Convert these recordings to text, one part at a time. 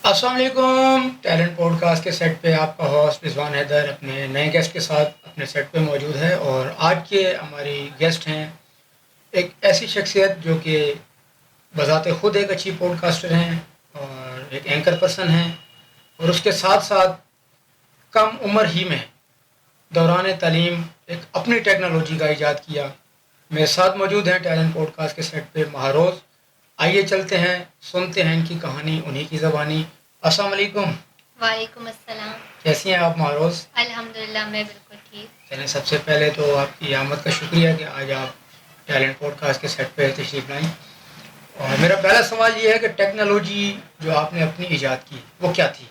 السلام علیکم. Talent pod cost کے سیٹ پہ آپ کا ہوسٹ رضوان حیدر اپنے نئے گیسٹ کے ساتھ اپنے سیٹ پہ موجود ہے. اور آج کے ہماری گیسٹ ہیں ایک ایسی شخصیت جو کہ بذات خود ایک اچھی پوڈ کاسٹر ہیں اور ایک اینکر پرسن ہیں، اور اس کے ساتھ ساتھ کم عمر ہی میں دوران تعلیم ایک اپنی ٹیکنالوجی کا ایجاد کیا. میرے ساتھ موجود ہیں ٹیلنٹ پوڈ کاسٹ کے سیٹ پہ مہاروز. آئیے چلتے ہیں، سنتے ہیں ان کی کہانی، انہی کی زبانی. السلام علیکم. وعلیکم السلام. کیسی ہیں آپ مہاروز؟ الحمدللہ میں بالکل ٹھیک. چلیں، سب سے پہلے تو آپ کی آمد کا شکریہ کہ آج آپ ٹیلنٹ پوڈ کاسٹ کے سیٹ پہ تشریف لائیں. اور میرا پہلا سوال یہ ہے کہ ٹیکنالوجی جو آپ نے اپنی ایجاد کی وہ کیا تھی؟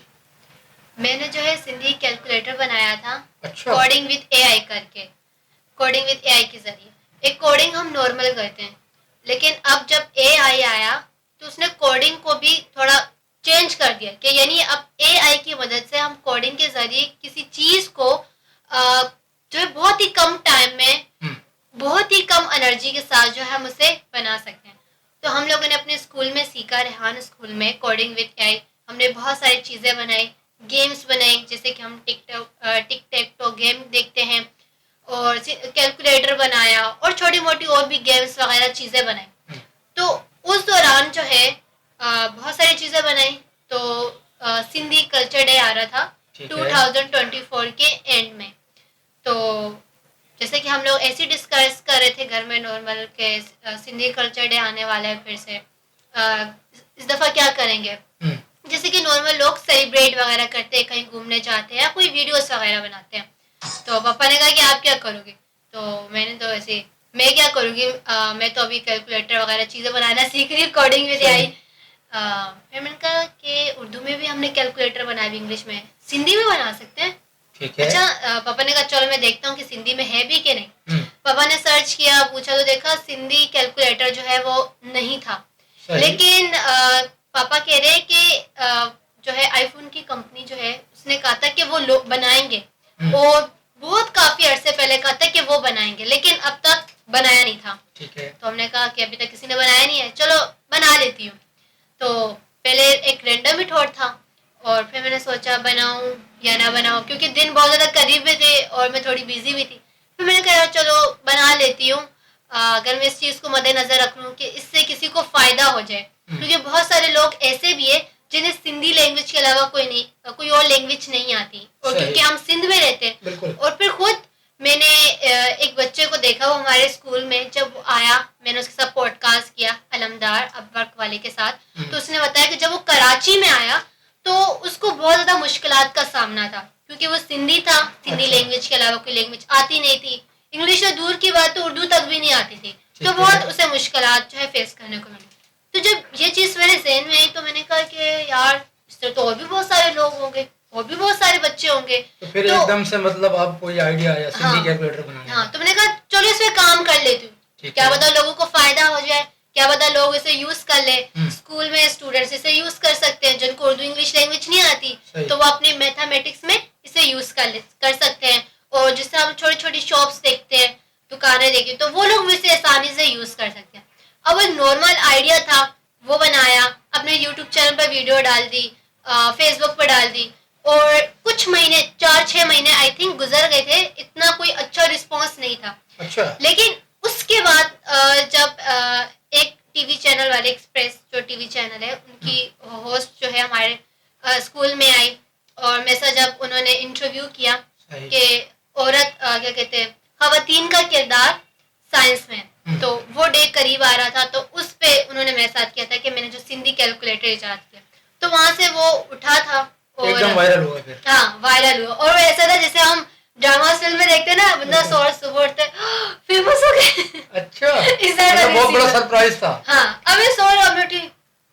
میں نے جو ہے سندھی کیلکولیٹر بنایا تھا. اچھا. کوڈنگ وتھ اے آئی کر کے، کوڈنگ وتھ اے آئی کے ذریعے. ایک کوڈنگ ہم نارمل کرتے ہیں، لیکن اب جب اے آئی آیا تو اس نے کوڈنگ کو بھی تھوڑا چینج کر دیا کہ یعنی اب اے آئی کی مدد سے ہم کوڈنگ کے ذریعے کسی چیز کو جو ہے بہت ہی کم ٹائم میں بہت ہی کم انرجی کے ساتھ جو ہے ہم اسے بنا سکتے ہیں. تو ہم لوگوں نے اپنے اسکول میں سیکھا، ریحان اسکول میں کوڈنگ وتھ اے آئی. ہم نے بہت ساری چیزیں بنائی، گیمز بنائی، جیسے کہ ہم ٹک ٹیک ٹو گیم دیکھتے ہیں، اور کیلکولیٹر بنایا، اور چھوٹی موٹی اور بھی گیمز وغیرہ چیزیں بنائی. تو اس دوران جو ہے بہت ساری چیزیں بنائی. تو سندھی کلچر ڈے آ رہا تھا 2024 کے اینڈ میں. تو جیسے کہ ہم لوگ ایسے ڈسکس کر رہے تھے گھر میں نارمل کہ سندھی کلچر ڈے آنے والا ہے، پھر سے اس دفعہ کیا کریں گے. جیسے کہ نارمل لوگ سیلیبریٹ وغیرہ کرتے ہیں، کہیں گھومنے جاتے ہیں یا کوئی ویڈیوز وغیرہ بناتے ہیں. تو پاپا نے کہا کہ آپ کیا کرو گے. تو میں نے تو ایسے میں کیا کروں گی، میں تو ابھی کیلکولیٹر وغیرہ چیزیں بنانا سیکھ رہی ہوں، کوڈنگ میں آئی. پھر میں نے کہا کہ اردو میں بھی ہم نے کیلکولیٹر بنایا، بھی انگلش میں، سندھی میں بنا سکتے ہیں. اچھا، پاپا نے کہا چلو میں دیکھتا ہوں کہ سندھی میں ہے بھی کہ نہیں. پاپا نے سرچ کیا، پوچھا تو دیکھا سندھی کیلکولیٹر جو ہے وہ نہیں تھا. لیکن پاپا کہہ رہے کہ جو ہے آئی فون کی کمپنی جو ہے اس نے کہا تھا کہ وہ لوگ بنائیں گے، اور بہت کافی عرصے پہلے کہا تھا کہ وہ بنائیں گے، لیکن اب تک بنایا نہیں تھا. تو ہم نے کہا کہ ابھی تک کسی نے بنایا نہیں ہے، چلو بنا لیتی ہوں. تو پہلے ایک رینڈم ہی تھاٹ تھا، اور پھر میں نے سوچا بناؤں یا نہ بناؤں، کیونکہ دن بہت زیادہ قریب میں تھے اور میں تھوڑی بیزی بھی تھی. پھر میں نے کہا چلو بنا لیتی ہوں، اگر میں اس چیز کو مد نظر رکھ لوں کہ اس سے کسی کو فائدہ ہو جائے. کیونکہ بہت سارے لوگ ایسے بھی ہیں جنہیں سندھی لینگویج کے علاوہ کوئی اور لینگویج نہیں آتی، اور کیونکہ ہم سندھ میں رہتے ہیں. اور پھر خود میں نے ایک بچے کو دیکھا، وہ ہمارے اسکول میں جب وہ آیا، میں نے اس کے ساتھ پوڈ کاسٹ کیا علمدار اب ورک والے کے ساتھ. تو اس نے بتایا کہ جب وہ کراچی میں آیا تو اس کو بہت زیادہ مشکلات کا سامنا تھا، کیونکہ وہ سندھی تھا، سندھی لینگویج کے علاوہ کوئی لینگویج آتی نہیں تھی. انگلش تو دور کی بات، تو اردو تک بھی نہیں آتی تھی. تو بہت اسے مشکلات جو ہے فیس کرنے کو ملی. تو جب یہ چیز میرے ذہن میں آئی تو میں نے کہا کہ یار اس سے تو اور بھی بہت سارے لوگ ہوں گے، اور بھی بہت سارے بچے ہوں گے. تو پھر ایک دم سے مطلب آپ کو یہ آئیڈیا آیا سندھی کیلکولیٹر بنانے کا. ہاں، تو میں نے کہا چلو اس پہ کام کر لیتی ہوں، کیا پتا لوگوں کو فائدہ ہو جائے، کیا پتا لوگ اسے یوز کر لیں. اسکول میں اسٹوڈنٹس اسے یوز کر سکتے ہیں جن کو اردو انگلش لینگویج نہیں آتی، تو وہ اپنی میتھمیٹکس میں اسے یوز کر سکتے ہیں. اور جس سے ہم چھوٹی چھوٹی شاپس دیکھتے ہیں، دکانیں دیکھتے ہیں، تو وہ لوگ بھی اسے آسانی سے یوز کر سکتے ہیں. اب وہ نارمل آئیڈیا تھا، وہ بنایا، اپنے یوٹیوب چینل پر ویڈیو ڈال دی، فیس بک پہ ڈال دی، اور کچھ مہینے 4-6 مہینے آئی تھنک گزر گئے تھے، اتنا کوئی اچھا رسپانس نہیں تھا. لیکن اس کے بعد جب ایک ٹی وی چینل والے، ایکسپریس جو ٹی وی چینل ہے، ان کی ہوسٹ جو ہے ہمارے اسکول میں آئی، اور میں سے جب انہوں نے انٹرویو کیا کہ عورت کیا کہتے ہیں خواتین کا کردار سائنس میں، تو وہ ڈے قریب آ رہا تھا. تو اس پہ انہوں نے میرے ساتھ کیا تھا کہ میں نے جو سندھی کیلکولیٹر ایجاد کیا، تو وہاں سے وہ اٹھا تھا اور وائرل ہوا. ہاں وائرل ہوا، اور ایسا تھا جیسے ہم ڈرامہ فلم میں دیکھتے نا، بندہ سور صبح اٹھتے فیمس ہو گئے. اچھا، بہت بڑا سرپرائز تھا. ہاں، اب میں سو رہا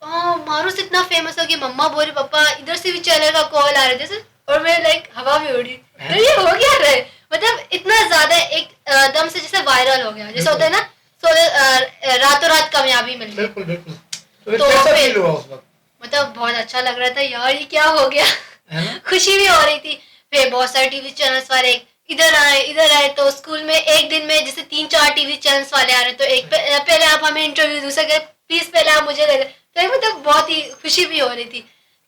ہوں، ماروس اتنا فیمس ہو گئی، مما بول رہی پاپا ادھر سے بھی چینل کا کال آ رہا تھا، اور میں لائک ہوا میں اڑی، یہ ہو گیا رہے. مطلب اتنا زیادہ ایک دم سے جیسے وائرل ہو گیا، جیسے ہوتا ہے نا راتوں رات کامیابی مل گئی. بالکل بالکل. تو مطلب بہت اچھا لگ رہا تھا یار، یہ کیا ہو گیا، خوشی بھی ہو رہی تھی. پھر بہت سارے ٹی وی چینلس والے ادھر آئے، تو اسکول میں ایک دن میں جیسے 3-4 ٹی وی چینلس والے آ رہے، تو ایک پہلے آپ ہمیں انٹرویو دو سکے پلیز، پہلے آپ مجھے دے دیں. تو مطلب بہت ہی خوشی بھی ہو رہی تھی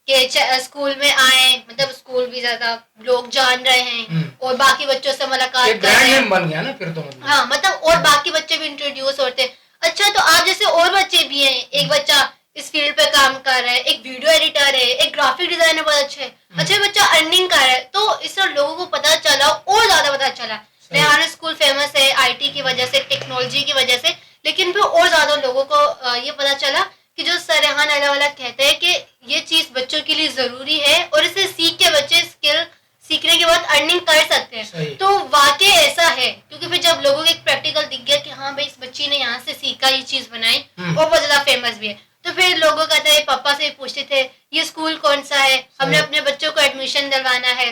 کہ اسکول میں آئیں, مطلب اسکول بھی زیادہ لوگ جان رہے ہیں اور باقی بچوں سے ملاقات کر رہے ہیں, بن گیا نا پھر تو مطلب, ہاں مطلب اور باقی بچے بھی انٹروڈیوس ہوتے ہیں. اچھا تو آپ جیسے اور بچے بھی ہیں, ایک بچہ اس فیلڈ پہ کام کر رہا ہے, ایک ویڈیو ایڈیٹر ہے, ایک گرافک ڈیزائنر بہت اچھا ہے, اچھا بچہ ارننگ کر رہا ہے, تو اس طرح لوگوں کو پتا چلا اور زیادہ پتا چلا. ریحانہ اسکول فیمس ہے آئی ٹی کی وجہ سے, ٹیکنالوجی کی وجہ سے, لیکن پھر اور زیادہ لوگوں کو یہ پتا چلا کہ جو سر ریحان اللہ والا کہتے ہیں کہ یہ چیز بچوں کے لیے ضروری ہے اور اسے سیکھ کے بچے اسکل سیکھنے کے بعد ارننگ کر سکتے ہیں. تو واقعی ایسا ہے, کیونکہ پھر جب لوگوں کو ایک پریکٹیکل دکھ گیا کہ ہاں بھائی اس بچی نے یہاں سے سیکھا, یہ چیز بنائی اور بہت زیادہ فیمس بھی ہے, تو پھر لوگوں کا تھا پاپا سے پوچھتے تھے یہ اسکول کون سا ہے, ہم نے اپنے بچوں کو ایڈمیشن دلوانا ہے.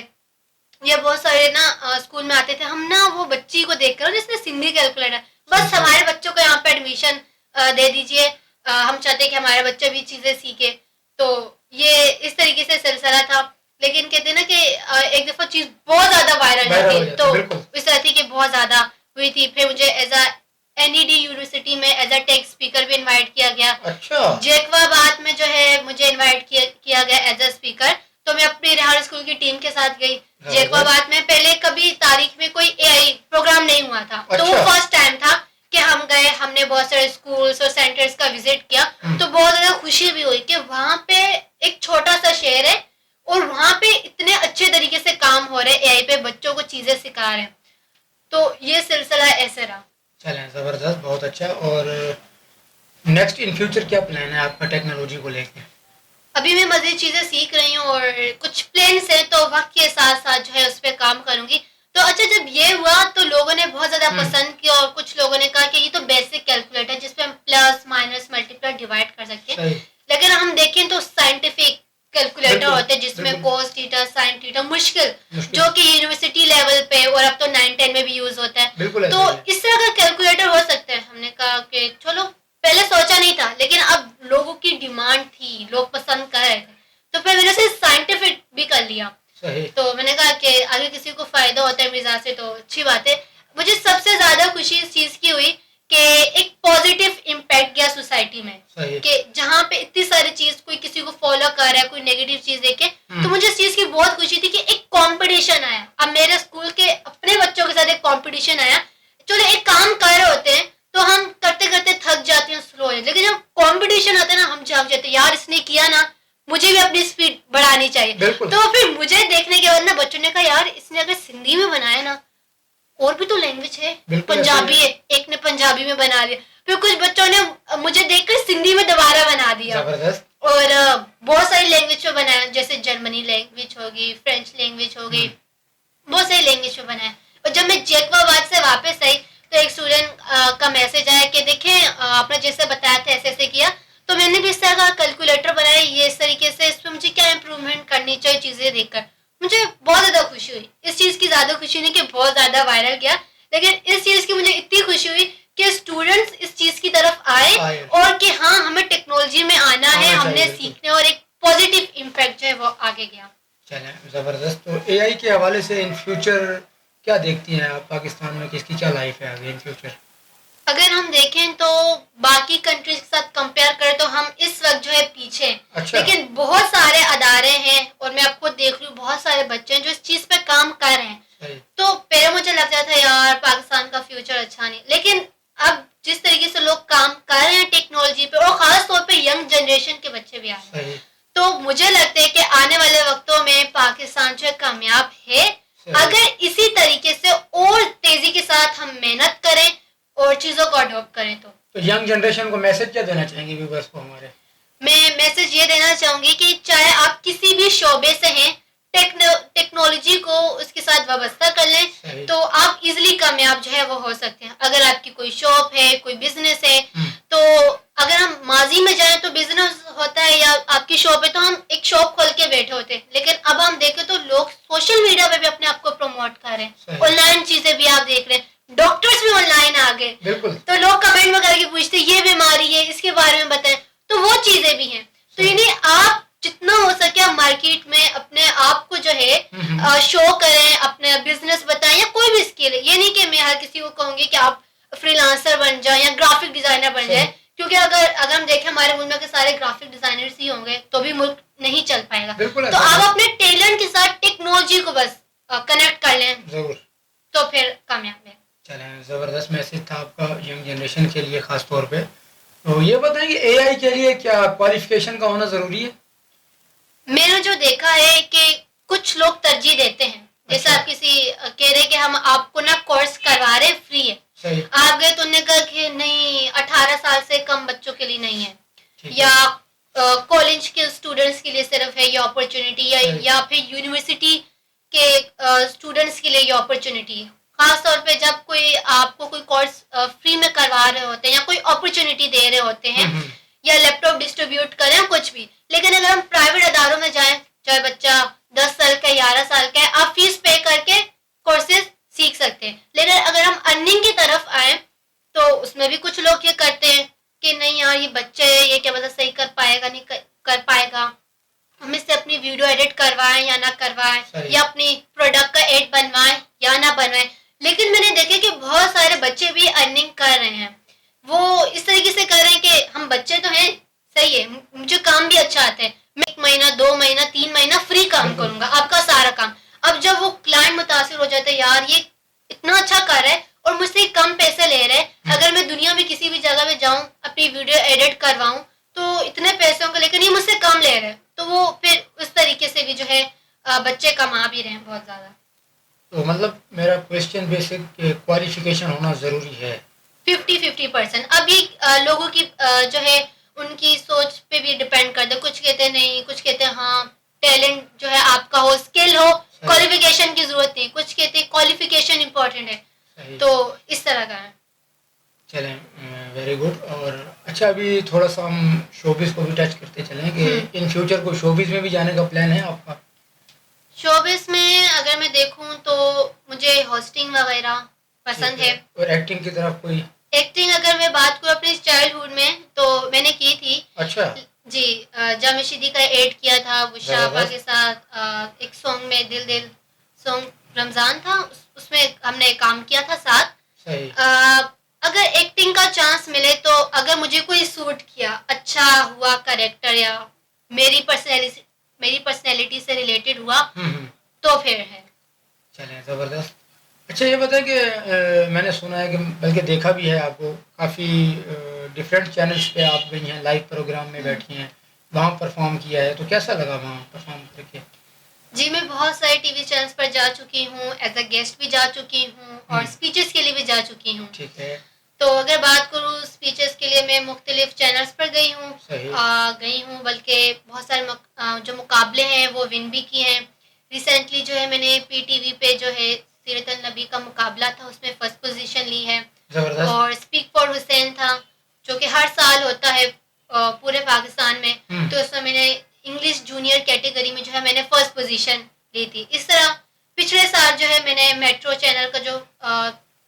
یا بہت سارے نا اسکول میں آتے تھے, ہم نا وہ بچی کو دیکھ کر جس نے سندھی کیلکولیٹر, بس ہمارے بچوں کو یہاں پہ ایڈمیشن دے دیجئے, ہم چاہتے ہیں کہ ہمارے بچے بھی چیزیں سیکھے. تو یہ اس طریقے سے سلسلہ تھا. لیکن کہتے ہیں نا کہ ایک دفعہ چیز بہت زیادہ وائرل ہوتی, تو اس طرح تھی کہ بہت زیادہ ہوئی تھی. پھر مجھے ایز اے NED یونیورسٹی میں ایز اے ٹیک اسپیکر بھی انوائٹ کیا گیا. جیکوا بات میں جو ہے مجھے انوائٹ کیا گیا ایز اے اسپیکر, تو میں اپنے ریحانہ اسکول کی ٹیم کے ساتھ گئی. جیکوا بات میں پہلے کبھی تاریخ میں کوئی AI پروگرام نہیں ہوا تھا, تو وہ فرسٹ ٹائم تھا کہ ہم گئے, ہم نے بہت سارے اسکولس اور سینٹرز کا وزٹ کیا. تو بہت زیادہ خوشی بھی ہوئی کہ وہاں پہ ایک چھوٹا سا شہر ہے اور وہاں پہ اتنے اچھے طریقے سے کام ہو رہے, AI پہ بچوں کو چیزیں سکھا رہے ہیں. تو یہ سلسلہ ایسے رہا. چلیں زبردست, بہت اچھا. اور نیکسٹ ان فیوچر کیا پلان ہے آپ کا ٹیکنالوجی کو لے کے؟ ابھی میں مزید چیزیں سیکھ رہی ہوں اور کچھ پلانس ہیں, تو وقت کے ساتھ ساتھ جو ہے اس پہ کام کروں گی. تو اچھا جب یہ ہوا تو لوگوں نے بہت زیادہ پسند کیا, اور کچھ لوگوں نے کہا کہ یہ تو بیسک کیلکولیٹر جس پہ ہم پلس مائنس ملٹیپلائی ڈیوائڈ کر سکتے ہیں. لیکن ہم دیکھیں تو سائنٹیفک کیلکولیٹر ہوتے ہیں جس میں کوس تھیٹا سائن تھیٹا مشکل, جو کہ یونیورسٹی لیول پہ اور اب تو 9-10 میں بھی یوز ہوتا ہے. تو اس طرح کا کیلکولیٹر ہو سکتا ہے. ہم نے کہا کہ چلو, پہلے سوچا نہیں تھا لیکن اب لوگوں کی ڈیمانڈ تھی, لوگ پسند کر رہے تھے, تو پھر میں نے اسے سائنٹیفک بھی کر لیا. تو میں نے کہا کہ اگر کسی کو فائدہ ہوتا ہے مرزا سے تو اچھی بات ہے. مجھے سب سے زیادہ خوشی اس چیز کی ہوئی کہ ایک پازیٹیو امپیکٹ گیا سوسائٹی میں, کہ جہاں پہ اتنی ساری چیز کوئی کسی کو فالو کر رہا ہے, کوئی نیگیٹو چیز دیکھ کے, تو مجھے اس چیز کی بہت خوشی تھی کہ ایک کمپٹیشن آیا. اب میرے اسکول کے اپنے بچوں کے ساتھ ایک کمپٹیشن آیا. چلو ایک کام کر رہے ہوتے ہیں تو ہم کرتے کرتے تھک جاتے ہیں, سلو ہو جاتے, لیکن جب کمپٹیشن آتا ہے نا ہم جاگ جاتے ہیں, یار اس نے کیا نا, مجھے بھی اپنی اسپیڈ بڑھانی چاہیے. تو پھر مجھے دیکھنے کے بعد نا بچوں نے کہا یار اس نے اگر سندھی میں بنایا نا, اور بھی تو لینگویج ہے, پنجابی ہے, ایک نے پنجابی میں بنا دیا. پھر کچھ بچوں نے مجھے دیکھ کر سندھی میں دوبارہ بنا دیا, اور بہت ساری لینگویج پہ بنایا, جیسے جرمنی لینگویج ہوگی, فرینچ لینگویج ہوگی, بہت ساری لینگویج پہ بنایا. اور جب میں جیکوا بات سے واپس آئی تو ایک اسٹوڈنٹ کا میسج آیا کہ دیکھیں آپ نے جیسے بتایا تھا ایسے ایسے کیا, تو میں نے بھی اس طرح کا کیلکولیٹر بنایا, یہ اس طریقے سے, اس پہ مجھے کیا امپروومنٹ کرنی چاہیے چیزیں دیکھ کر. مجھے بہت زیادہ خوشی ہوئی. اس چیز کی زیادہ خوشی نہیں کہ بہت زیادہ وائرل گیا, لیکن اس چیز کی مجھے اتنی خوشی ہوئی کہ اسٹوڈنٹس اس چیز کی طرف آئے اور کہ ہاں ہمیں ٹیکنالوجی میں آنا ہے, ہم نے سیکھنا, اور ایک پازیٹیو امپیکٹ جو ہے وہ آگے گیا. چلیں زبردست. تو AI کے حوالے سے ان فیوچر کیا دیکھتی ہیں آپ, پاکستان میں کس کی کیا لائف ہے آگے ان فیوچر؟ اگر ہم دیکھیں تو باقی کنٹریز کے ساتھ کمپیئر کریں تو ہم اس وقت جو ہے پیچھے ہیں. لیکن بہت سارے ادارے ہیں, اور میں آپ کو دیکھ رہی ہوں بہت سارے بچے ہیں جو اس چیز پہ کام کر رہے ہیں. تو پہلے مجھے لگتا تھا یار پاکستان کا فیوچر اچھا نہیں, لیکن اب جس طریقے سے لوگ کام کر رہے ہیں ٹیکنالوجی پہ, اور خاص طور پہ ینگ جنریشن کے بچے بھی آ رہے ہیں, تو مجھے لگتا ہے کہ آنے والے وقتوں میں پاکستان جو ہے کامیاب ہے, اگر اسی طریقے سے اور تیزی کے ساتھ ہم محنت کریں اور چیزوں کو اڈاپٹ کریں. تو ینگ جنریشن کو میسج کیا دینا چاہیں گے ویورز کو ہمارے؟ میں میسج یہ دینا چاہوں گی کہ چاہے آپ کسی بھی شعبے سے ہیں, ٹیکنالوجی کو اس کے ساتھ وابستہ کر لیں تو آپ ایزیلی کامیاب جو ہے وہ ہو سکتے ہیں. اگر آپ کی کوئی شاپ ہے, کوئی بزنس ہے, تو اگر ہم ماضی میں جائیں تو بزنس ہوتا ہے یا آپ کی شاپ ہے تو ہم ایک شاپ کھول کے بیٹھے ہوتے ہیں, لیکن اب ہم دیکھیں تو لوگ سوشل میڈیا پہ بھی اپنے آپ کو پروموٹ کر رہے ہیں, آن لائن چیزیں بھی آپ دیکھ رہے ہیں, ڈاکٹرز بھی آن لائن آ گئے, تو لوگ کمنٹ میں کر کے پوچھتے یہ بیماری ہے اس کے بارے میں بتائیں, تو وہ چیزیں بھی ہیں. تو یعنی آپ جتنا ہو سکے مارکیٹ میں اپنے آپ کو جو ہے شو کریں, اپنے بزنس بتائیں یا کوئی بھی اسکل ہے. یہ نہیں کہ میں ہر کسی کو کہوں گی کہ آپ فری لانسر بن جائیں یا گرافک ڈیزائنر بن جائیں, کیونکہ اگر ہم دیکھیں ہمارے ملک میں کے سارے گرافک ڈیزائنرز ہی ہوں گے تو بھی ملک نہیں چل پائے گا. بالکل تو آپ اپنے ٹیلنٹ کے ساتھ ٹیکنالوجی کو بس کنیکٹ کر لیں ضرور, تو پھر کامیاب ہے. چلیں زبردست میسج تھا آپ کا ینگ جنریشن کے لیے خاص طور پہ. تو یہ بتائیں کہ اے آئی کے لیے کیا کوالیفیکیشن کا ہونا ضروری ہے؟ میں نے جو دیکھا ہے کہ کچھ لوگ ترجیح دیتے ہیں, جیسے اچھا. آپ کسی کہہ رہے کہ ہم آپ کو نا کورس کروا رہے ہیں فری ہے, صحیح. آپ گئے تو انہوں نے کہا کہ نہیں 18 سال سے کم بچوں کے لیے نہیں ہے, ٹھیک ہے. یا کالج کے اسٹوڈنٹس کے لیے صرف ہے یہ اپرچونیٹی, یا پھر یونیورسٹی کے اسٹوڈنٹس کے لیے یہ اپرچونیٹی ہے. خاص طور پہ جب کوئی آپ کو کوئی کورس فری میں کروا رہے ہوتے ہیں یا کوئی اپرچونیٹی دے رہے ہوتے ہیں, یا لیپ ٹاپ ڈسٹریبیوٹ کریں کچھ بھی. لیکن اگر ہم پرائیویٹ اداروں میں جائیں, چاہے بچہ 10 سال کا 11 سال کا ہے, آپ فیس پے کر کے کورسز سیکھ سکتے ہیں. لیکن اگر ہم ارننگ کی طرف آئیں تو اس میں بھی کچھ لوگ یہ کرتے ہیں کہ نہیں یار یہ بچے یہ کیا پتہ صحیح کر پائے گا نہیں کر پائے گا, ہم اس سے اپنی ویڈیو ایڈٹ کروائیں یا نہ کروائیں, یا اپنی پروڈکٹ کا ایڈ بنوائیں یا نہ بنوائیں. لیکن میں نے دیکھا کہ بہت سارے بچے بھی ارننگ کر رہے ہیں. وہ اس طریقے سے کر رہے ہیں کہ ہم بچے تو ہیں, صحیح ہے, مجھے کام بھی اچھا آتا ہے, میں 1 مہینہ 2 مہینہ 3 مہینہ فری کام کروں گا, آپ کا سارا کام. اب جب وہ کلائنٹ متاثر ہو جاتا ہے, یار یہ اتنا اچھا کر رہا ہے اور مجھ سے کم پیسے لے رہے ہیں, اگر میں دنیا میں کسی بھی جگہ میں جاؤں اپنی ویڈیو ایڈٹ کرواؤں تو اتنے پیسوں کا, لیکن یہ مجھ سے کم لے رہے ہیں, تو وہ پھر اس طریقے سے بھی جو ہے بچے کما بھی رہے ہیں بہت زیادہ. تو مطلب میرا کوشچن بیسک کوالیفیکیشن ہونا ضروری ہے. 50-50%. اب یہ لوگوں کی جو ہے ان کی سوچ پہ بھی ڈپینڈ کرتا ہے. کچھ کہتے ہیں نہیں, کچھ کہتے ہیں ہاں ٹیلنٹ جو ہے آپ کا ہو, اسکل ہو, کوالیفیکیشن کی ضرورت نہیں. کچھ کہتے ہیں کوالیفیکیشن امپورٹنٹ ہے. تو اس طرح کا ہے. چلیں ویری گڈ. اور اچھا ابھی تھوڑا سا ہم شوبز کو بھی ٹچ کرتے چلیں کہ ان فیوچر کو شوبز میں بھی جانے کا پلان ہے آپ کا؟ شوبز میں اگر میں دیکھوں تو مجھے ہوسٹنگ وغیرہ پسند ہے. اور ایکٹنگ کی طرف کوئی؟ ایکٹنگ اگر میں بات کروں اپنی چائلڈ ہوڈ میں تو میں نے کی تھی. اچھا جی, جامشیدی کا ایڈ کیا تھا بشرا آپا کے ساتھ, ایک سانگ میں دل دل سانگ رمضان تھا, اس میں ہم نے کام کیا تھا ساتھ. صحیح. اگر ایکٹنگ کا چانس ملے تو اگر مجھے کوئی سوٹ کیا, اچھا ہوا کریکٹر, یا میری پرسنالٹی سے ریلیٹڈ ہوا تو پھر ہے. چلیں زبردست. اچھا یہ بتائیں کہ میں نے سنا ہے کہ بلکہ دیکھا بھی ہے آپ کو, کافی ڈفرینٹ چینلز پہ آپ گئی ہیں, لائیو پروگرام میں بیٹھی ہیں, وہاں پرفارم کیا ہے, تو کیسا لگا وہاں پرفارم کر کے؟ جی, میں بہت سارے ٹی وی چینلز پر جا چکی ہوں, ایز اے گیسٹ بھی جا چکی ہوں, اور اسپیچز کے لیے بھی جا چکی ہوں. ٹھیک ہے. تو اگر بات کروں اسپیچز کے لیے, میں مختلف چینلز پر گئی ہوں. بلکہ بہت سارے جو مقابلے ہیں وہ ون بھی کیے ہیں. ریسنٹلی جو ہے میں نے پی ٹی وی پہ جو ہے سیرت النبی کا مقابلہ تھا, اس میں فرسٹ پوزیشن لی ہے. اور اسپیک فار حسین تھا جو کہ ہر سال ہوتا ہے پورے پاکستان میں, تو اس میں میں نے انگلش جونیئر کیٹیگری میں جو ہے میں نے فرسٹ پوزیشن لی تھی. اس طرح پچھلے سال جو ہے میں نے میٹرو چینل کا جو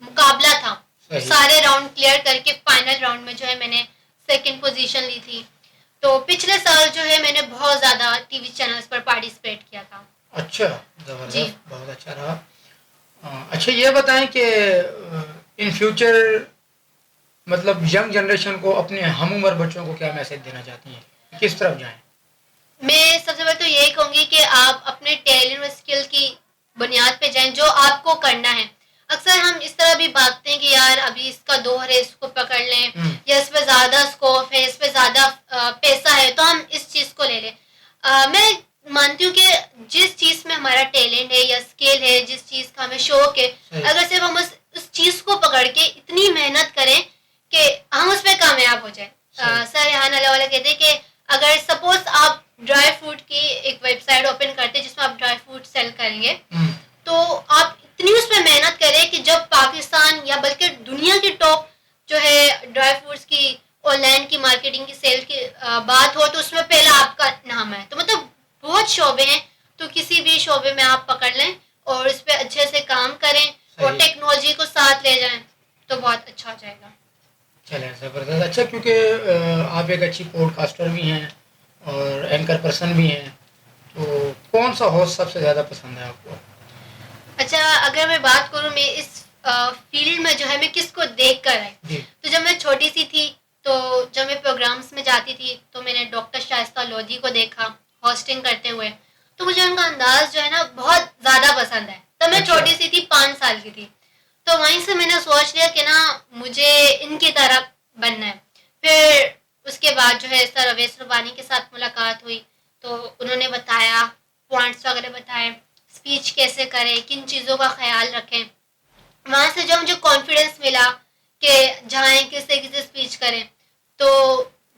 مقابلہ تھا سارے راؤنڈ کلیئر کر کے فائنل راؤنڈ میں جو ہے میں نے سیکنڈ پوزیشن لی تھی. تو پچھلے سال جو ہے میں نے بہت زیادہ ٹی وی چینلز پر پارٹیسپیٹ کیا تھا. اچھا زبردست, بہت اچھا رہا. اچھا یہ بتائیں کہ ان فیوچر مطلب ینگ جنریشن کو, اپنے ہم عمر بچوں کو کیا میسج دینا چاہتی ہیں, کس طرف جائیں؟ میں سب سے پہلے تو یہی کہوں گی کہ آپ اپنے ٹیلنٹ اور اسکل کی بنیاد پہ جائیں جو آپ کو کرنا ہے. اکثر ہم اس طرح بھی بھاگتے ہیں کہ یار ابھی اس کا دور ہے, اس کو پکڑ لیں, یا اس پہ زیادہ اسکوپ ہے, اس پہ زیادہ پیسہ ہے تو ہم اس چیز کو لے لیں. میں مانتی ہوں کہ جس چیز میں ہمارا ٹیلنٹ ہے یا اسکل ہے, جس چیز کا ہمیں شوق ہے, اگر صرف ہم اس چیز کو پکڑ کے اتنی محنت کریں کہ ہم اس پہ کامیاب ہو جائیں. سر ریحان اللہ والا کہتے ہیں کہ اگر سپوز آپ ڈرائی فروٹ کی ایک ویب سائٹ اوپن کرتے جس میں آپ ڈرائی فروٹ سیل کریں گے, تو آپ اتنی اس پہ محنت کریں کہ جب پاکستان یا بلکہ دنیا کی ٹاپ جو ہے ڈرائی فروٹس کی آن لائن کی مارکیٹنگ کی سیل کی بات ہو تو اس میں پہلا آپ کا نام ہے. تو مطلب بہت شعبے ہیں, تو کسی بھی شعبے میں آپ پکڑ لیں اور اس پہ اچھے سے کام کریں اور ٹیکنالوجی کو ساتھ لے جائیں تو بہت اچھا ہو جائے گا. چلیں زبردست. اچھا کیونکہ آپ ایک اچھی پوڈ کاسٹر بھی ہیں اور اینکر پرسن بھی ہیں, تو کون سا ہوسٹ سب سے زیادہ پسند ہے آپ کو؟ اچھا اگر میں بات کروں میں اس فیلڈ میں جو ہے میں کس کو دیکھ کر آئی, تو جب میں چھوٹی سی تھی تو جب میں پروگرامس میں جاتی تھی تو میں نے ڈاکٹر شائستہ لودھی کو دیکھا ہوسٹنگ کرتے ہوئے. مجھے ان کا انداز جو ہے نا بہت زیادہ پسند ہے. تب میں چھوٹی سی تھی, 5 سال کی تھی, تو وہیں سے میں نے سوچ لیا کہ نا مجھے ان کی طرح بننا ہے. پھر اس کے بعد جو ہے سر اویس ربانی کے ساتھ ملاقات ہوئی, تو انہوں نے بتایا, پوائنٹس وغیرہ بتائے, اسپیچ کیسے کریں, کن چیزوں کا خیال رکھیں. وہاں سے جب مجھے کانفیڈینس ملا کہ جائیں کسے کسے اسپیچ کریں, تو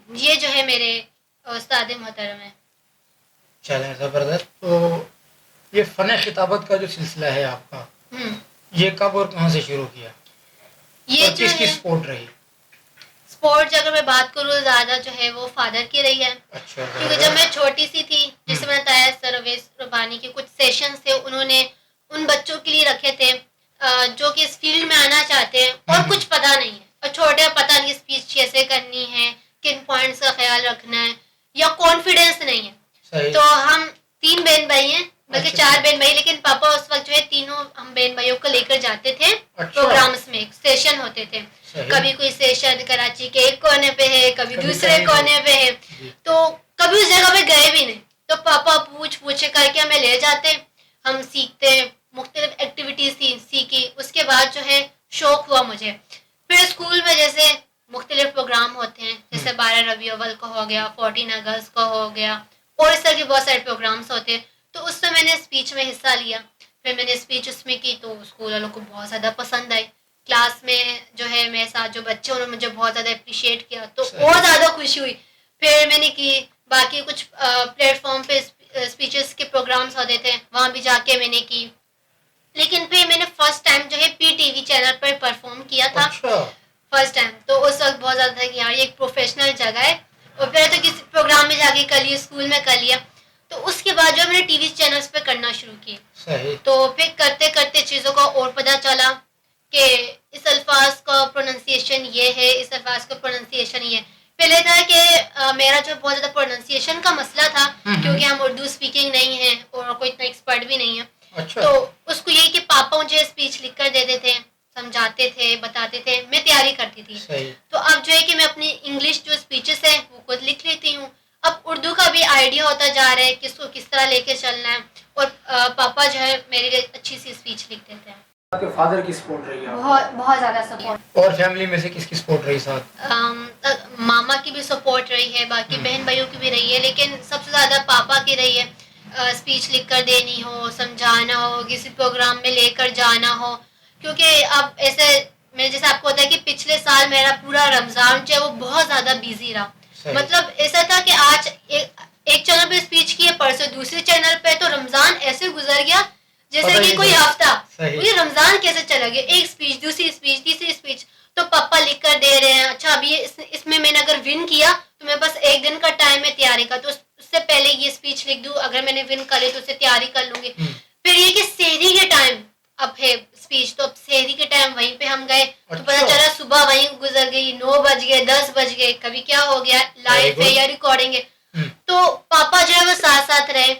یہ جو ہے میرے استاد محترم ہیں. چلیں زبردست. تو یہ فن خطابت کا جو سلسلہ ہے آپ کا, یہ کب اور کہاں سے شروع کیا, یہ اور جو کس کی ہے سپورٹ رہی؟ اسپورٹ اگر میں بات کروں زیادہ جو ہے وہ فادر کی رہی ہے. اچھا, کیونکہ جب میں چھوٹی سی تھی, جسے میں نے بتایا سر اویس ربانی کے کچھ سیشنز تھے, انہوں نے ان بچوں کے لیے رکھے تھے جو کہ اس فیلڈ میں آنا چاہتے ہیں اور کچھ پتہ نہیں ہے, اور چھوٹے پتہ نہیں اسپیچ کیسے کرنی ہے, کن پوائنٹس کا خیال رکھنا ہے, یا کانفیڈینس نہیں ہے. تو ہم 3 بہن بھائی ہیں, بلکہ 4 بہن بھائی, لیکن پاپا اس وقت جو ہے تینوں ہم بہن بھائیوں کو لے کر جاتے تھے پروگرامس میں. سیشن ہوتے تھے, کبھی کوئی سیشن کراچی کے ایک کونے پہ ہے, کبھی دوسرے کونے پہ ہے, تو کبھی اس جگہ پہ گئے بھی نہیں. تو پاپا پوچھ کر کے ہمیں لے جاتے, ہم سیکھتے, مختلف ایکٹیویٹیز سیکھی. اس کے بعد جو ہے شوق ہوا مجھے. پھر اسکول میں جیسے مختلف پروگرام ہوتے ہیں, جیسے 12 ربیع الاول کو ہو گیا, 14 اگست کو ہو گیا, اور اس طرح کے بہت سارے پروگرامس ہوتے ہیں. تو اس میں میں نے اسپیچ میں حصہ لیا. پھر میں نے اسپیچ اس میں کی, تو اسکول والوں کو بہت زیادہ پسند آئی. کلاس میں جو ہے میرے ساتھ جو بچے انہوں نے مجھے بہت زیادہ اپریشیٹ کیا, تو اور زیادہ خوشی ہوئی. پھر میں نے کی باقی کچھ پلیٹ فارم پہ اسپیچز کے پروگرامس ہوتے تھے, وہاں بھی جا کے میں نے کی. لیکن پھر میں نے فرسٹ ٹائم جو ہے پی ٹی وی چینل پر پرفارم کیا تھا, فرسٹ ٹائم. تو اس وقت بہت زیادہ تھا کہ یار یہ ایک پروفیشنل جگہ ہے, اور پھر تو کسی پروگرام میں جا کے کر لیا, اسکول میں کر لیا. تو اس کے بعد جو میں نے ٹی وی چینلز پہ کرنا شروع کی, تو پھر کرتے کرتے چیزوں کا اور پتہ چلا کہ اس الفاظ کا پروننسیشن یہ ہے, اس الفاظ کا پروننسیشن یہ ہے. پہلے تھا کہ میرا جو بہت زیادہ پروننسیشن کا مسئلہ تھا, کیونکہ ہم اردو اسپیکنگ نہیں ہیں اور کوئی اتنا ایکسپرٹ بھی نہیں ہے. تو اس کو یہ کہ پاپا مجھے اسپیچ لکھ کر دیتے تھے, سمجھاتے تھے, بتاتے تھے, میں تیاری کرتی تھی. تو اب جو ہے کہ میں اپنی انگلش جو اسپیچز ہیں وہ خود لکھ لیتی ہوں. اب اردو کا بھی آئیڈیا ہوتا جا رہا ہے کہ اس کو کس طرح لے کے چلنا ہے, اور پاپا جو ہے میرے لیے اچھی سی اسپیچ لکھ دیتے ہیں. آپ کے فادر کی سپورٹ رہی ہے؟ بہت زیادہ سپورٹ. اور فیملی میں سے کس کی سپورٹ رہی ساتھ؟ ماما کی بھی سپورٹ رہی ہے, باقی بہن بھائیوں کی بھی رہی ہے, لیکن سب سے زیادہ پاپا کی رہی ہے. اسپیچ لکھ کر دینی ہو, سمجھانا ہو, کسی پروگرام میں لے کر جانا ہو. کیونکہ اب ایسے میں جیسے آپ کو ہوتا ہے کہ پچھلے سال میرا پورا رمضان جو ہے وہ بہت زیادہ بیزی رہا. مطلب ایسا تھا کہ آج ایک چینل پہ اسپیچ کی ہے, پرسوں دوسرے چینل پہ, تو رمضان ایسے گزر گیا جیسے کہ کوئی ہفتہ. یہ رمضان کیسے چلا گیا, ایک اسپیچ, دوسری اسپیچ, تیسری اسپیچ. تو پاپا لکھ کر دے رہے ہیں, اچھا ابھی اس میں نے اگر ون کیا تو میں بس 1 دن کا ٹائم ہے تیاری کا, تو اس سے پہلے یہ اسپیچ لکھ دوں, اگر میں نے ون کر لی تو اسے تیاری کر لوں گی. پھر یہ کہ سحری کے ٹائم اب ہے اسپیچ, تو اب سحری کے ٹائم وہیں پہ ہم گئے, تو پتا چلا صبح وہیں گزر گئی, 9 بج گئے, 10 بج گئے, کبھی کیا ہو گیا لائیو ہے یا ریکارڈنگ ہے. تو پاپا جو ہے وہ ساتھ ساتھ رہے,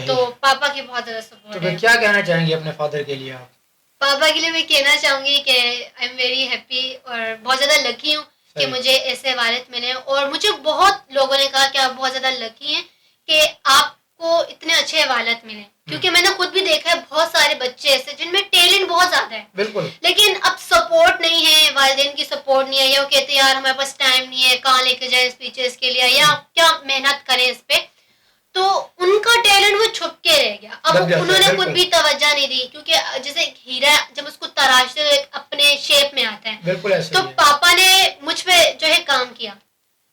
تو پاپا کی بہت زیادہ سپورٹ ہے. کیا کہنا چاہیں گے اپنے فادر کے لیے آپ؟ پاپا کے لیے میں کہنا چاہوں گی کہ آئی ایم ویری ہیپی اور بہت زیادہ لکی ہوں کہ مجھے ایسے والد ملے, اور مجھے بہت لوگوں نے کہا کہ آپ بہت زیادہ لکی ہیں کہ آپ کو اتنے اچھے والد ملے. کیونکہ میں نے خود بھی دیکھا ہے بہت سارے بچے ایسے جن میں ٹیلنٹ بہت زیادہ ہے, بالکل, لیکن اب سپورٹ نہیں ہے, والدین کی سپورٹ نہیں ہے, یا وہ کہتے ہیں یار ہمارے پاس ٹائم نہیں ہے, کہاں لے کے جائیں اسپیچز کے لیے, یا کیا محنت کریں اس پہ. تو ان کا ٹیلنٹ وہ چھپ کے رہ گیا. اب انہوں نے خود بھی توجہ نہیں دی, کیونکہ جیسے ہیرا جب اس کو تراشتے ہوئے اپنے شیپ میں آتا ہے, تو پاپا نے مجھ پہ جو ہے کام کیا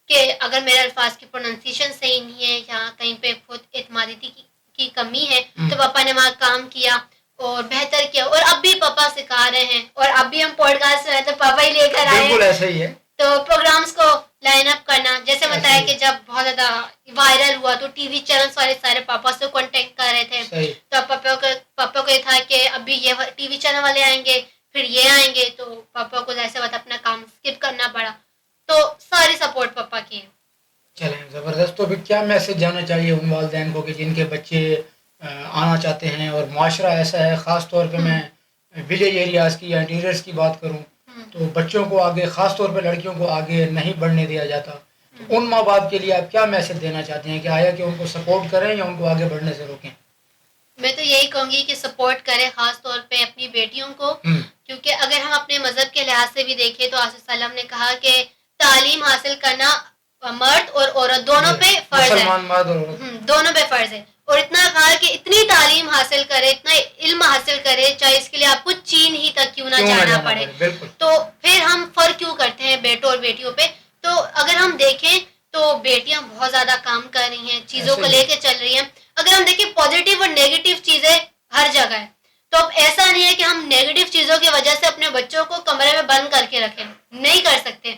کہ اگر میرے الفاظ کی پروننسیشن صحیح نہیں ہے یا کہیں پہ خود اعتمادی کی کمی ہے, تو پاپا نے وہاں کام کیا اور بہتر کیا. اور اب بھی پاپا سکھا رہے ہیں, اور اب بھی ہم پوڈ کاسٹ میں تو پاپا ہی لے کر آئے ہیں. بالکل ایسا ہی ہے. تو پروگرامز کو لائن اپ کرنا, جیسے بتایا کہ جب بہت زیادہ وائرل ہوا تو ٹی وی چینلز والے سارے پاپا سے کانٹیکٹ کر رہے تھے. تو پاپا کو یہ تھا کہ ابھی یہ ٹی وی چینل والے آئیں گے, پھر یہ آئیں گے, تو پاپا کو جیسے بات اپنا کام اسکپ کرنا پڑا. تو ساری سپورٹ پاپا کی ہے. چلیں زبردست. تو پھر کیا میسج جانا چاہیے ان والدین کو کہ جن کے بچے آنا چاہتے ہیں, اور معاشرہ ایسا ہے, خاص طور پہ میں ولیج ایریاز کی یا انٹیریئرس کی بات کروں, تو بچوں کو آگے, خاص طور پہ لڑکیوں کو آگے نہیں بڑھنے دیا جاتا. تو ان ماں باپ کے لیے آپ کیا میسج دینا چاہتے ہیں کہ آیا کہ ان کو سپورٹ کریں یا ان کو آگے بڑھنے سے روکیں؟ کہوں گی کہ سپورٹ کریں خاص طور پہ اپنی بیٹیوں کو، کیونکہ اگر ہم اپنے مذہب کے لحاظ سے بھی دیکھیں تو آپ صلی اللہ علیہ وسلم نے کہا کہ تعلیم حاصل کرنا مرد اور عورت دونوں پہ فرض ہے، مسلمان مرد اور عورت دونوں پہ فرض ہے، اور اتنا کہا کہ اتنی تعلیم حاصل کرے، اتنا علم حاصل کرے، چاہے اس کے لیے آپ کو چین ہی تک کیوں نہ جانا پڑے. بالکل. تو پھر ہم فرق کیوں کرتے ہیں بیٹوں اور بیٹیوں پہ؟ تو اگر ہم دیکھیں تو بیٹیاں بہت زیادہ کام کر رہی ہیں، چیزوں کو لے کے چل رہی ہیں. اگر ہم دیکھیں پازیٹیو اور نیگیٹو چیزیں ہر جگہ ہے، تو اب ایسا نہیں ہے کہ ہم نیگیٹو چیزوں کی وجہ سے اپنے بچوں کو کمرے میں بند کر کے رکھیں، نہیں کر سکتے،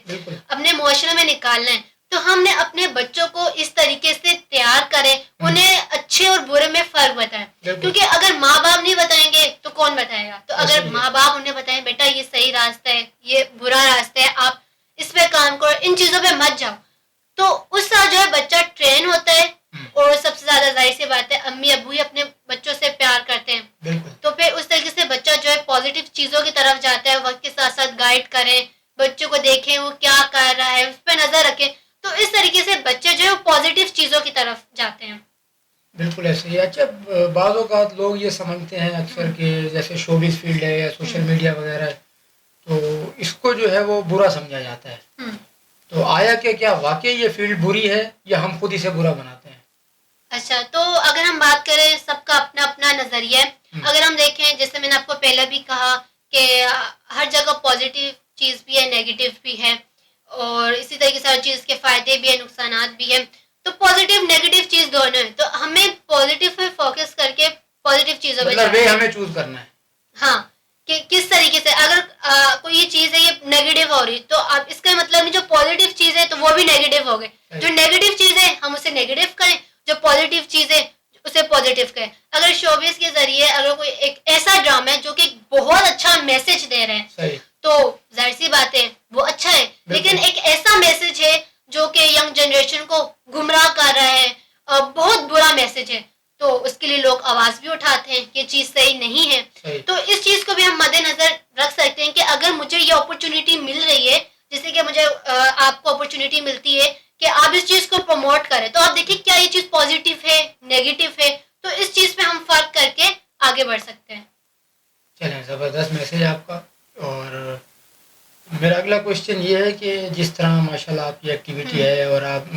اپنے معاشرے میں نکالنا ہے. تو ہم نے اپنے بچوں کو اس طریقے سے تیار کریں، انہیں اچھے اور برے میں فرق بتائیں، کیونکہ اگر ماں باپ نہیں بتائیں گے تو کون بتائے گا؟ تو اگر ماں باپ انہیں بتائیں بیٹا یہ صحیح راستہ ہے، یہ برا راستہ ہے، آپ اس پہ کام کرو، ان چیزوں پہ مت جاؤ، تو اس طرح جو ہے بچہ ٹرین ہوتا ہے. اور سب سے زیادہ ظاہر سی بات ہے امی ابو ہی اپنے بچوں سے پیار کرتے ہیں، تو پھر اس طریقے سے بچہ جو ہے پازیٹیو چیزوں کی طرف جاتا ہے. وقت کے ساتھ ساتھ گائیڈ کریں بچوں کو، دیکھیں وہ کیا کر رہا ہے، اس پہ نظر رکھیں، تو اس طریقے سے بچے جو ہے پازیٹیو چیزوں کی طرف جاتے ہیں. بالکل ایسے ہی. اچھا بعض اوقات لوگ یہ سمجھتے ہیں اکثر کہ جیسے شوبز فیلڈ ہے یا سوشل میڈیا وغیرہ ہے تو اس کو جو ہے وہ برا سمجھا جاتا ہے، تو آیا کہ کیا واقعی یہ فیلڈ بری ہے یا ہم خود اسے برا بناتے ہیں؟ اچھا، تو اگر ہم بات کریں سب کا اپنا اپنا نظریہ ہے. اگر ہم دیکھیں جیسے میں نے آپ کو پہلے بھی کہا کہ ہر جگہ پازیٹیو چیز بھی ہے، نیگیٹو بھی ہے، اور اسی طریقے سے ہر چیز کے فائدے بھی ہیں، نقصانات بھی ہیں. تو پازیٹیو نیگیٹو چیز دونوں ہیں، تو ہمیں پازیٹیو پہ فوکس کر کے پازیٹیو چیزوں پہ مطلب وہ ہمیں چوز کرنا ہے. ہاں، کہ کس طریقے سے اگر کوئی یہ چیز ہے یہ نیگیٹو ہو رہی تو اب اس کا مطلب نہیں جو پازیٹیو چیز ہے تو وہ بھی نیگیٹو ہو گئے. جو نیگیٹو چیز ہے ہم اسے نیگیٹو کریں، جو پازیٹیو چیز ہے اسے پازیٹیو کریں. اگر شوبز کے ذریعے اگر کوئی ایک ایسا ڈرامہ ہے جو کہ بہت اچھا میسج دے رہے ہیں تو ظاہر سی بات ہے وہ اچھا ہے، لیکن ایک ایسا میسج ہے جو کہ ینگ جنریشن کو گمراہ کر رہا ہے، بہت برا میسج ہے، تو اس کے لیے لوگ آواز بھی اٹھاتے ہیں کہ یہ چیز صحیح نہیں ہے. تو اس چیز کو بھی ہم مد نظر رکھ سکتے ہیں کہ اگر مجھے یہ اپرچونیٹی مل رہی ہے، جیسے کہ مجھے آپ کو اپرچونیٹی ملتی ہے کہ آپ اس چیز کو پروموٹ کریں، تو آپ دیکھیں کیا یہ چیز پازیٹیو ہے، نیگیٹو ہے، تو اس چیز پہ ہم فرق کر کے آگے بڑھ سکتے ہیں. چلیں زبردست میسج آپ کا. اور میرا اگلا کوشچن یہ ہے کہ جس طرح ماشاءاللہ آپ کی ایکٹیویٹی ہے اور آپ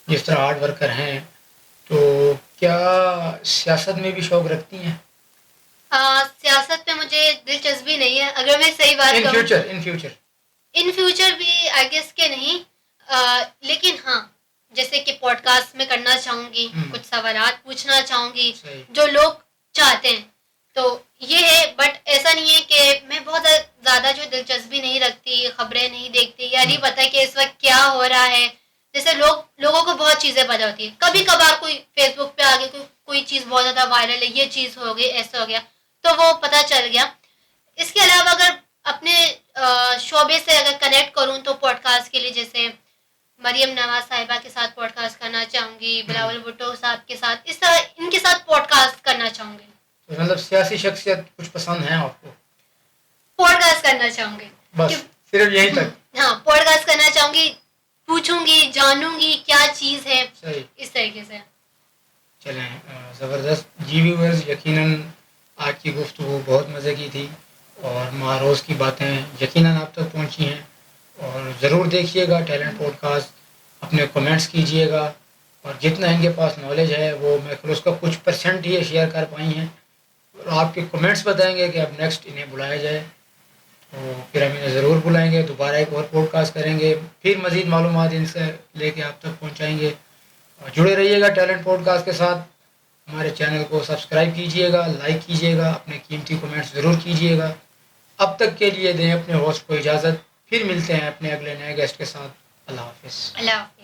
جس طرح ہارڈ ورکر ہیں، تو کیا سیاست میں بھی شوق رکھتی ہیں؟ سیاست پہ مجھے دلچسپی نہیں ہے، اگر میں صحیح بات کہوں ان فیوچر بھی آئی گیس کہ نہیں، لیکن ہاں جیسے کہ پوڈ کاسٹ میں کرنا چاہوں گی، کچھ سوالات پوچھنا چاہوں گی جو لوگ چاہتے ہیں، تو یہ ہے. بٹ ایسا نہیں ہے کہ میں بہت زیادہ جو دلچسپی نہیں رکھتی، خبریں نہیں دیکھتی یا نہیں پتہ کہ اس وقت کیا ہو رہا ہے. جیسے لوگوں کو بہت چیزیں پتہ ہوتی ہیں، کبھی کبھار کوئی فیس بک پہ آگے کوئی چیز بہت زیادہ وائرل ہے، یہ چیز ہو گئی، ایسا ہو گیا، تو وہ پتہ چل گیا. اس کے علاوہ اگر اپنے شعبے سے اگر کنیکٹ کروں تو پوڈ کاسٹ کے لیے جیسے مریم نواز صاحبہ کے ساتھ پوڈ کاسٹ کرنا چاہوں گی، بلاول بھٹو صاحب کے ساتھ، اس طرح ان کے ساتھ پوڈ کاسٹ کرنا چاہوں گی. مطلب سیاسی شخصیت کچھ پسند ہیں آپ کو؟ پوڈ کاسٹ کرنا چاہوں گی، بس صرف یہی تک؟ ہاں، پوڈ کاسٹ کرنا چاہوں گی، پوچھوں گی، جانوں گی کیا چیز ہے. صحیح. اس طریقے سے. چلیں زبردست. جی ویورز، یقیناً آج کی گفتگو بہت مزے کی تھی اور معروض کی باتیں یقیناً آپ تک پہنچی ہیں، اور ضرور دیکھیے گا ٹیلنٹ پوڈ کاسٹ، اپنے کمنٹس کیجیے گا، اور جتنا ان کے پاس نالج ہے وہ میں اس کا کچھ پرسنٹ ہی شیئر کر پائی ہیں، اور آپ کے کمنٹس بتائیں گے کہ اب نیکسٹ انہیں بلایا جائے، تو پھر ہم انہیں ضرور بلائیں گے، دوبارہ ایک اور پوڈ کاسٹ کریں گے، پھر مزید معلومات ان سے لے کے آپ تک پہنچائیں گے. جڑے رہیے گا ٹیلنٹ پوڈ کاسٹ کے ساتھ. ہمارے چینل کو سبسکرائب کیجیے گا، لائک کیجیے گا، اپنے قیمتی کمنٹس ضرور کیجیے گا. اب تک کے لیے دیں اپنے ہوسٹ کو اجازت، پھر ملتے ہیں اپنے اگلے نئے گیسٹ کے ساتھ. اللہ حافظ. اللہ حافظ.